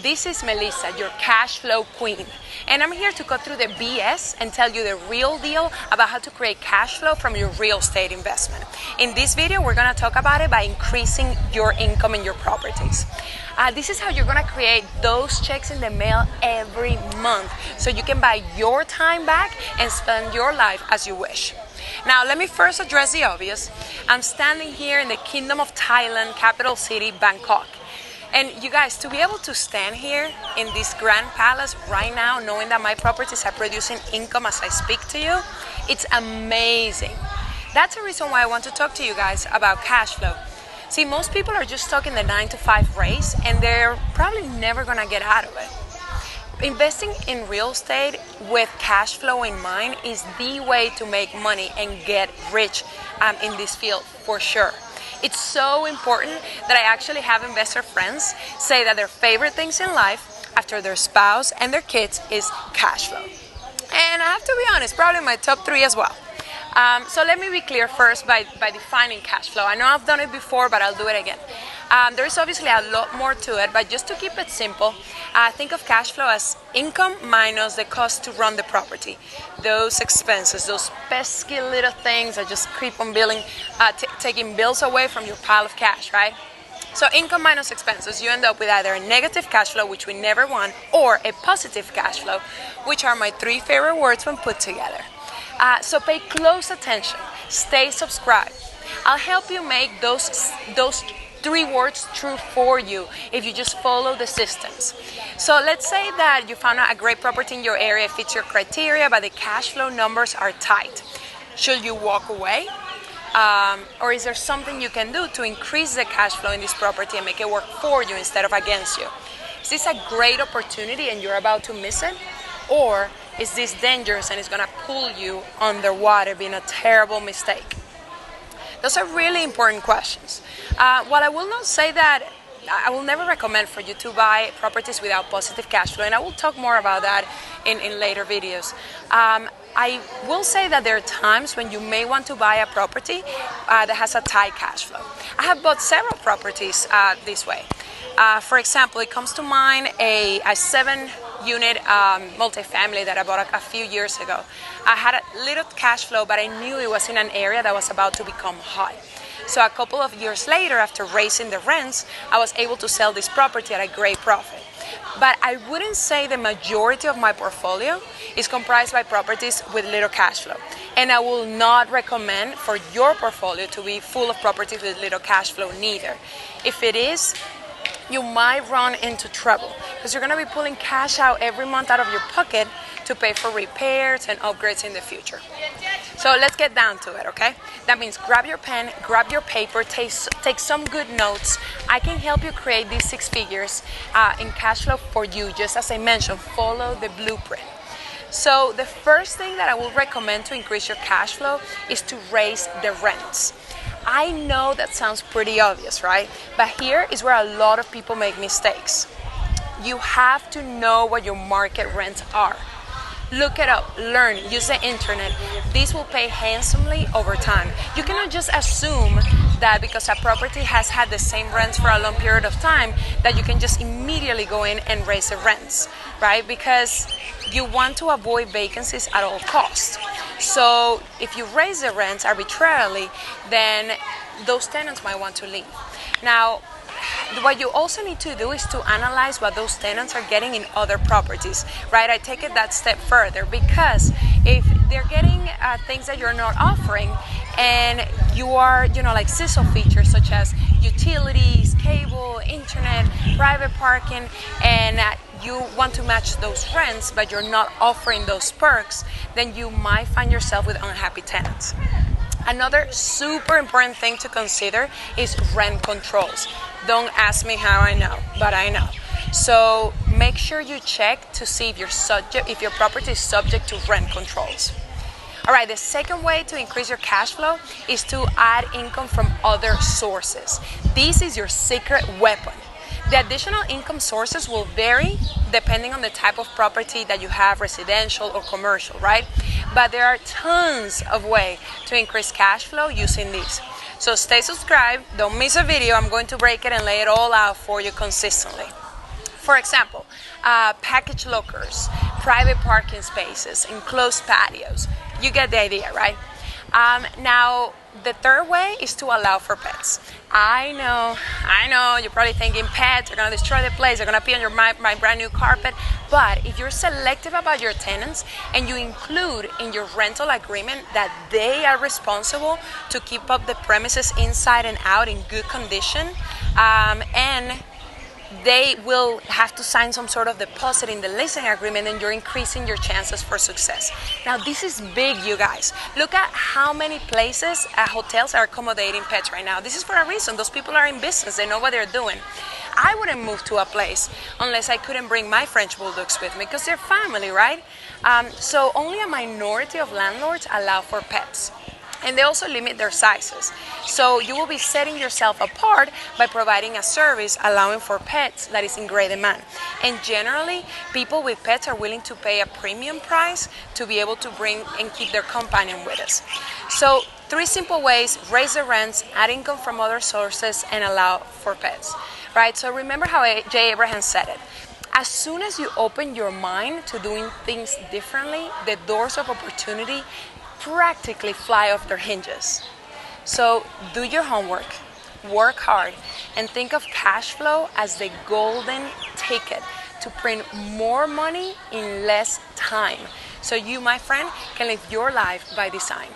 This is Melissa, your cash flow queen, and I'm here to go through the BS and tell you the real deal about how to create cash flow from your real estate investment. In this video, we're going to talk about it by increasing your income in your properties. This is how you're going to create those checks in the mail every month so you can buy your time back and spend your life as you wish. Now, let me first address the obvious. I'm standing here in the Kingdom of Thailand, capital city, Bangkok. And you guys, to be able to stand here in this grand palace right now, knowing that my properties are producing income as I speak to you, it's amazing. That's the reason why I want to talk to you guys about cash flow. See, most people are just stuck in the 9-to-5 race, and they're probably never gonna get out of it. Investing in real estate with cash flow in mind is the way to make money and get rich in this field for sure. It's so important that I actually have investor friends say that their favorite things in life after their spouse and their kids is cash flow. And I have to be honest, probably my top 3 as well. So let me be clear first by defining cash flow. I know I've done it before, but I'll do it again. There is obviously a lot more to it, but just to keep it simple, think of cash flow as income minus the cost to run the property. Those expenses, those pesky little things that just keep on taking bills away from your pile of cash, right? So income minus expenses, you end up with either a negative cash flow, which we never want, or a positive cash flow, which are my 3 favorite words when put together. So pay close attention, stay subscribed. I'll help you make those 3 words true for you if you just follow the systems. So let's say that you found a great property in your area, fits your criteria, but the cash flow numbers are tight. Should you walk away? Or is there something you can do to increase the cash flow in this property and make it work for you instead of against you? Is this a great opportunity and you're about to miss it? Or is this dangerous and it's going to pull you underwater, being a terrible mistake? Those are really important questions. While I will not say that, I will never recommend for you to buy properties without positive cash flow, and I will talk more about that in later videos. I will say that there are times when you may want to buy a property that has a tight cash flow. I have bought several properties this way. For example, it comes to mind a 7-unit multifamily that I bought a few years ago. I had a little cash flow, but I knew it was in an area that was about to become hot. So a couple of years later, after raising the rents, I was able to sell this property at a great profit. But I wouldn't say the majority of my portfolio is comprised by properties with little cash flow. And I will not recommend for your portfolio to be full of properties with little cash flow neither. If it is, you might run into trouble because you're going to be pulling cash out every month out of your pocket to pay for repairs and upgrades in the future. So let's get down to it, okay? That means grab your pen, grab your paper, take some good notes. I can help you create these 6 figures in cash flow for you. Just as I mentioned, follow the blueprint. So the first thing that I will recommend to increase your cash flow is to raise the rents. I know that sounds pretty obvious, right? But here is where a lot of people make mistakes. You have to know what your market rents are. Look it up, learn, use the internet. This will pay handsomely over time. You cannot just assume that because a property has had the same rents for a long period of time that you can just immediately go in and raise the rents, right? Because you want to avoid vacancies at all costs. So if you raise the rents arbitrarily, then those tenants might want to leave. Now, what you also need to do is to analyze what those tenants are getting in other properties, right? I take it that step further because if they're getting things that you're not offering and you are, like CISO features such as utilities, cable, internet, private parking, and you want to match those rents, but you're not offering those perks, then you might find yourself with unhappy tenants. Another super important thing to consider is rent controls. Don't ask me how I know, but I know. So make sure you check to see if your property is subject to rent controls. All right, the second way to increase your cash flow is to add income from other sources. This is your secret weapon. The additional income sources will vary depending on the type of property that you have, residential or commercial, right? But there are tons of ways to increase cash flow using these. So stay subscribed, don't miss a video. I'm going to break it and lay it all out for you consistently. For example, package lockers, private parking spaces, enclosed patios. You get the idea, right? Now, the third way is to allow for pets. I know, you're probably thinking pets are gonna destroy the place, they're gonna pee on my brand new carpet. But if you're selective about your tenants and you include in your rental agreement that they are responsible to keep up the premises inside and out in good condition, and they will have to sign some sort of deposit in the leasing agreement, and you're increasing your chances for success. Now, this is big, you guys. Look at how many places hotels are accommodating pets right now. This is for a reason. Those people are in business. They know what they're doing. I wouldn't move to a place unless I couldn't bring my French bulldogs with me because they're family, right? So only a minority of landlords allow for pets. And they also limit their sizes. So you will be setting yourself apart by providing a service allowing for pets that is in great demand. And generally, people with pets are willing to pay a premium price to be able to bring and keep their companion with us. So 3 simple ways: raise the rents, add income from other sources, and allow for pets. Right? So remember how Jay Abraham said it. As soon as you open your mind to doing things differently, the doors of opportunity practically fly off their hinges. So do your homework, work hard, and think of cash flow as the golden ticket to print more money in less time. So you, my friend, can live your life by design.